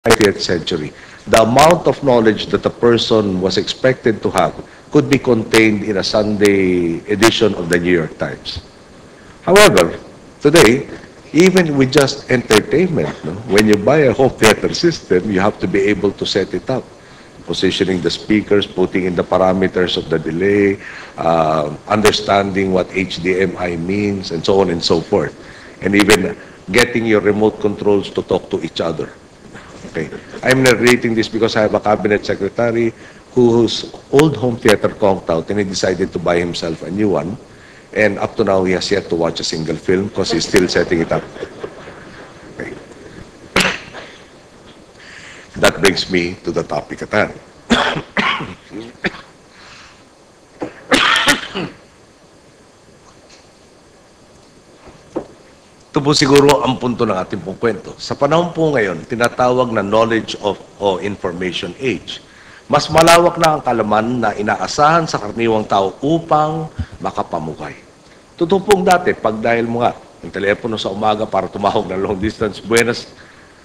20th century. The amount of knowledge that a person was expected to have could be contained in a Sunday edition of the New York Times. However, today, even with just entertainment, no, when you buy a home theater system, you have to be able to set it up. Positioning the speakers, putting in the parameters of the delay, understanding what HDMI means, and so on and so forth. And even getting your remote controls to talk to each other. Okay. I'm narrating this because I have a cabinet secretary whose old home theater conked out and he decided to buy himself a new one. And up to now, he has yet to watch a single film because he's still setting it up. Okay. That brings me to the topic at hand. Ito po siguro ang punto ng ating pong kwento. Sa panahon po ngayon, tinatawag na knowledge of o information age. Mas malawak na ang kalaman na inaasahan sa karaniwang tao upang makapamuhay. Totoo pong dati, pag dahil mo nga, yung telepono sa umaga para tumawag ng long distance, buenas,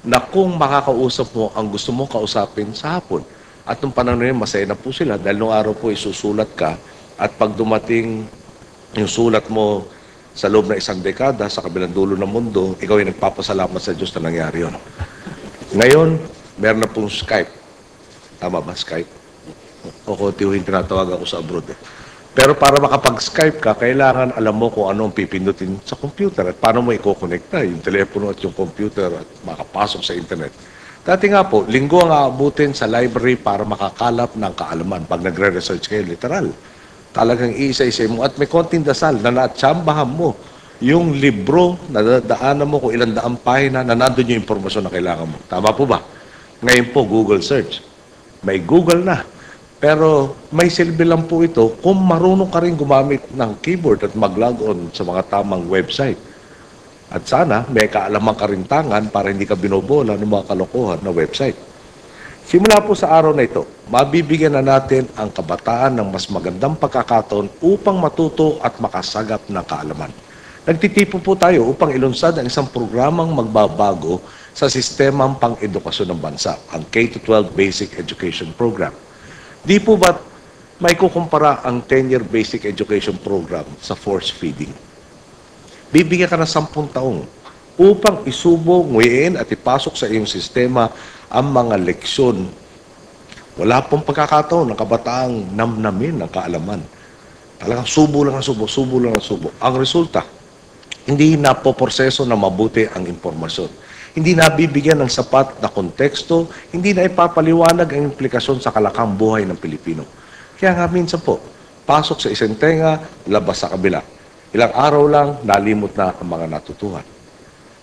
na kung makakausap mo ang gusto mong kausapin sa hapon. At nung panahon na yun, masaya na po sila dahil nung araw po isusulat ka at pag dumating yung sulat mo sa loob ng isang dekada sa kabilang dulo ng mundo, ikaw ay nagpapasalamat sa Diyos na nangyari yun. Ngayon, meron na pong Skype. Tama ba, Skype? O kontihuhin tinatawag ako sa abroad. Pero para makapag-Skype ka, kailangan alam mo kung anong pipindutin sa computer at paano mo i-connecta yung telepono at yung computer at makapasok sa internet. Dati nga po, linggo ang aabutin sa library para makakalap ng kaalaman. Pag nagre-research kayo, literal. Talagang iisa-isa mo at may konting dasal na natsambahan mo yung libro na dadaanan mo kung ilang daang pahina na nandun yung impormasyon na kailangan mo. Tama po ba? Ngayon po, Google search. May Google na. Pero may silbi lang po ito kung marunong ka rin gumamit ng keyboard at mag-log on sa mga tamang website. At sana may kaalaman karintangan para hindi ka binobola ng mga kalokohan na website. Simula po sa araw na ito, mabibigyan na natin ang kabataan ng mas magandang pagkakataon upang matuto at makasagap ng kaalaman. Nagtitipon po tayo upang ilunsad ang isang programang magbabago sa sistemang pang-edukasyon ng bansa, ang K-12 Basic Education Program. Di po ba may kukumpara ang 10-year Basic Education Program sa force feeding? Bibigyan ka ng 10 taong upang isubo, nguyain at ipasok sa iyong sistema ang mga leksyon. Wala pong pagkakataon ng kabataang namnamin ng kaalaman. Talagang subo lang ang subo, subo lang ang subo. Ang resulta, hindi napoproseso na mabuti ang impormasyon. Hindi nabibigyan ng sapat na konteksto, hindi na ipapaliwanag ang implikasyon sa kalakang buhay ng Pilipino. Kaya nga minsan po, pasok sa isang tenga, labas sa kabila. Ilang araw lang, nalimot na ang mga natutuhan.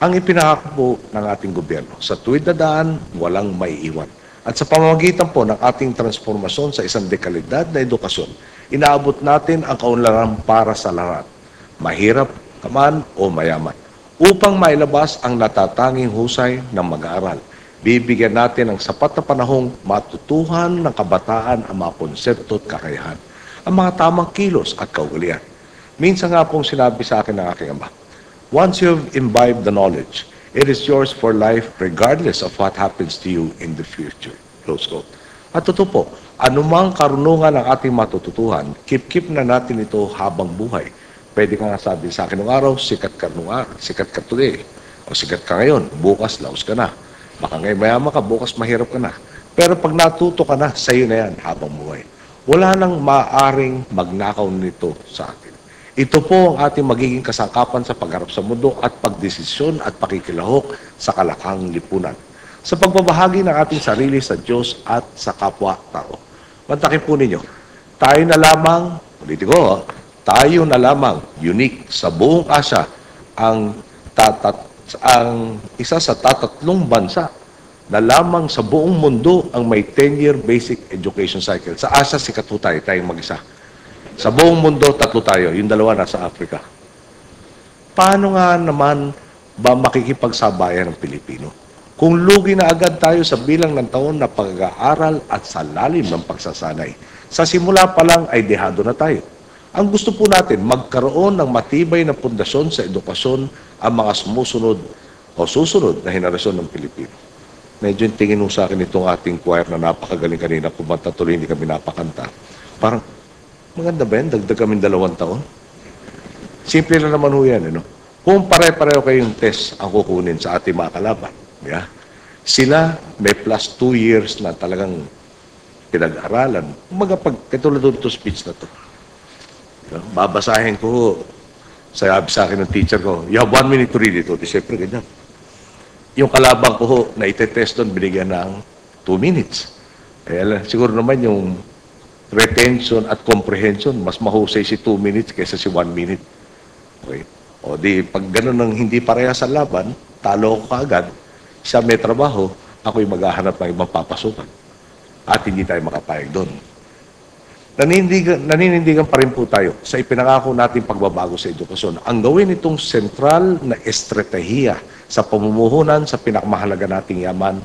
Ang ipinangako po ng ating gobyerno, sa tuwid na daan, walang maiiwan. At sa pamamagitan po ng ating transformasyon sa isang dekalidad na edukasyon, inaabot natin ang kaunlaran para sa lahat, mahirap ka man o mayaman, upang mailabas ang natatanging husay ng mag-aaral. Bibigyan natin ng sapat na panahong matutuhan ng kabataan ang mga konsepto at kakayahan, ang mga tamang kilos at kaugalian. Minsan nga pong sinabi sa akin ng aking ama, once you've imbibed the knowledge, it is yours for life regardless of what happens to you in the future. Close quote. At totoo po, anumang karunungan ng ating matututuhan, keep na natin ito habang buhay. Pwede ka nga sabi sa akin ng araw, sikat ka nung araw, sikat ka today. O sikat ka ngayon, bukas laos ka na. Baka ngayon mayaman ka, bukas mahirap ka na. Pero pag natuto ka na, sa'yo na yan habang buhay. Wala nang maaring magnakaw nito sa atin. Ito po ang ating magiging kasangkapan sa pagharap sa mundo at pagdesisyon at pakikilahok sa kalakang lipunan. Sa pagbabahagi ng ating sarili sa Diyos at sa kapwa-tao. Mantakin po ninyo, tayo na lamang, politiko, tayo na lamang, unique sa buong Asya, ang isa sa tatatlong bansa na lamang sa buong mundo ang may 10-year basic education cycle. Sa Asya, sikat po tayo, tayong mag-isa. Sa buong mundo, 3 tayo. Yung 2 nasa Africa. Paano nga naman ba makikipagsabayan ng Pilipino? Kung lugi na agad tayo sa bilang ng taon na pag-aaral at sa lalim ng pagsasanay. Sa simula pa lang ay dehado na tayo. Ang gusto po natin, magkaroon ng matibay na pundasyon sa edukasyon ang mga sumusunod o susunod na henerasyon ng Pilipino. medyo yung tingin nung sa akin itong ating choir na napakagaling kanina, kumanta tuloy, hindi kami napakanta. Parang, maganda ba yan? Dagdag kami 2 taon? Simple lang naman ho yan, Kung pare-pareho kayong test ang kukunin sa ating mga kalaban, yeah? Sila may plus 2 years na talagang pinag-aralan. Umaga pag katulad dito speech na to. Babasahin ko, sabi sa akin ng teacher ko, you have 1 minute to read it. Di siyempre, ganyan. Yung kalabang ko na itetest doon, binigyan ng 2 minutes. Kaya siguro naman yung retention at comprehension, mas mahusay si 2 minutes kaysa si 1 minute. Okay? O di, pag ganun ng hindi pareha sa laban, talo ko kaagad, siya may trabaho, ako'y maghahanap ng ibang papasukan. At hindi tayo makapayag doon. Naninindigan pa rin po tayo sa ipinangako nating pagbabago sa edukasyon. Ang gawin itong sentral na estratehiya sa pamumuhunan sa pinakamahalaga nating yaman,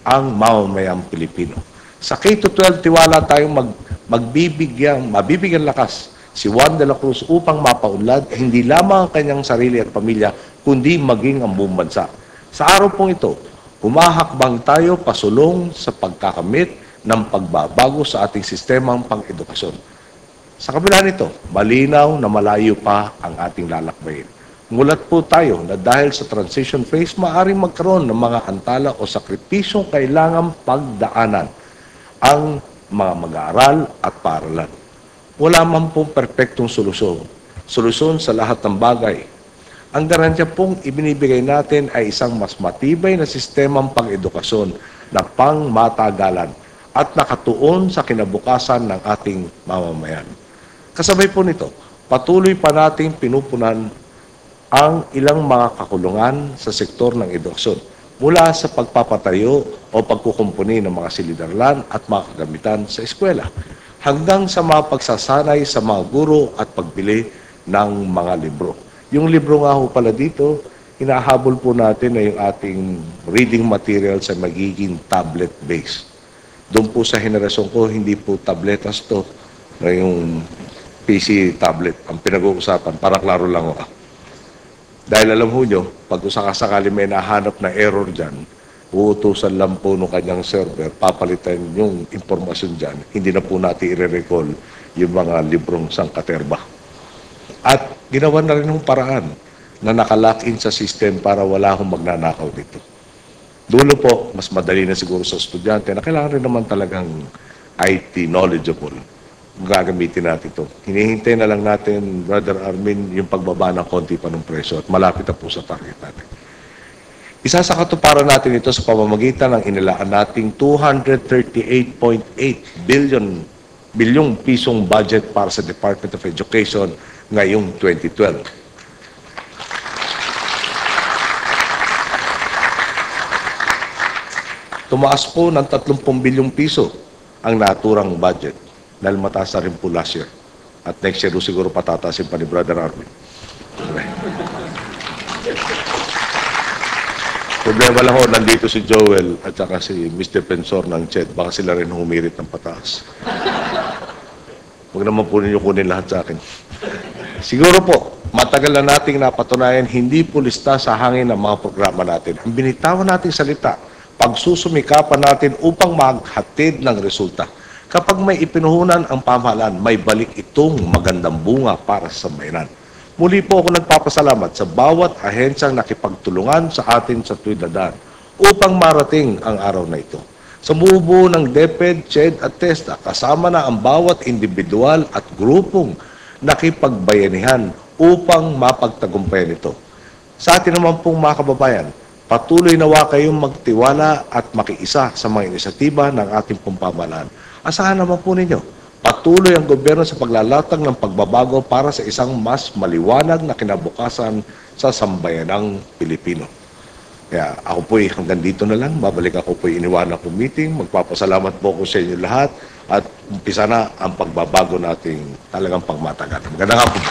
ang mamamayang Pilipino. Sa K-12, tiwala tayong mabibigyan lakas si Juan de la Cruz upang mapaunlad hindi lamang ang kanyang sarili at pamilya, kundi maging ang buong bansa. Sa araw pong ito, humahakbang tayo pasulong sa pagkakamit ng pagbabago sa ating sistemang pang-edukasyon. Sa kabila nito, malinaw na malayo pa ang ating lalakbayin. Mulat po tayo na dahil sa transition phase, maaaring magkaroon ng mga antala o sakripisyong kailangang pagdaanan ang mga mag-aaral at paaralan. Wala man pong perpektong solusyon sa lahat ng bagay. Ang garantiya pong ibinibigay natin ay isang mas matibay na sistemang pang-edukasyon na pang-matagalan at nakatuon sa kinabukasan ng ating mamamayan. Kasabay po nito, patuloy pa nating pinupunan ang ilang mga kakulungan sa sektor ng edukasyon mula sa pagpapatayo o pagkukumpuni ng mga silid-aralan at mga kagamitan sa eskwela hanggang sa mga pagsasanay sa mga guro at pagbili ng mga libro. Yung libro nga ho pala dito, hinahabol po natin na yung ating reading material sa magiging tablet-based. Doon po sa henerasyon ko, hindi po tabletas to, na yung PC tablet ang pinag-uusapan. Para klaro lang ako. Dahil alam ho nyo, pag sakasakali may nahanap na error dyan, uutusan lang po ng kanyang server, papalitan yung impormasyon dyan, hindi na po natin i-recall yung mga librong sangkaterba. At ginawa na rin ng paraan na nakalock-in sa system para wala akong magnanakaw dito. Dulo po, mas madali na siguro sa estudyante na kailangan rin naman talagang IT knowledgeable. Gagamitin natin ito. Hinihintay na lang natin, Brother Armin, yung pagbaba ng konti pa ng presyo at malapit na po sa target natin. Isa sa katuparan natin ito sa pamamagitan ng inilaan nating 238.8 bilyong pisong budget para sa Department of Education ngayong 2012. Tumaas po ng 30 bilyong piso ang naturang budget dahil mataas na rin po last year. At next year siguro patatasin pa ni Brother Armin. Problema lang ho, nandito si Joel at saka si Mr. Pensor ng CHED. Baka sila rin humirit ng pataas. Huwag naman po ninyo kunin lahat sa akin. Siguro po, matagal na nating napatunayan, hindi po lista sa hangin ang mga programa natin. Ang binitawan nating salita, pagsusumikapan natin upang maghatid ng resulta. Kapag may ipinuhunan ang pamahalaan, may balik itong magandang bunga para sa bayanan. Muli po ako nagpapasalamat sa bawat ahensyang nakipagtulungan sa atin sa tuwid na daan upang marating ang araw na ito. Sa buo ng DepEd, CHED at TESDA, kasama na ang bawat individual at grupong nakipagbayanihan upang mapagtagumpayan ito. Sa atin naman pong mga kababayan, patuloy nawa kayong magtiwala at makiisa sa mga inisyatiba ng ating pamahalaan. Asahan naman po ninyo, patuloy ang gobyerno sa paglalatag ng pagbabago para sa isang mas maliwanag na kinabukasan sa sambayanang Pilipino. Kaya ako po'y hanggang dito na lang. Babalik ako po'y iniwanan kong meeting. Magpapasalamat po ako sa inyo lahat at umpisa na ang pagbabago nating talagang pagmatagal. Magandang hapon.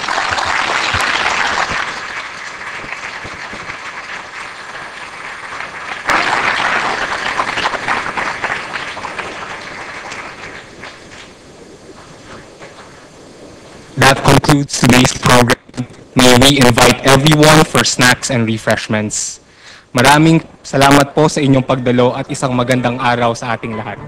That concludes today's program. May we invite everyone for snacks and refreshments. Maraming Salamat po sa inyong pagdalo at isang magandang araw sa ating lahat.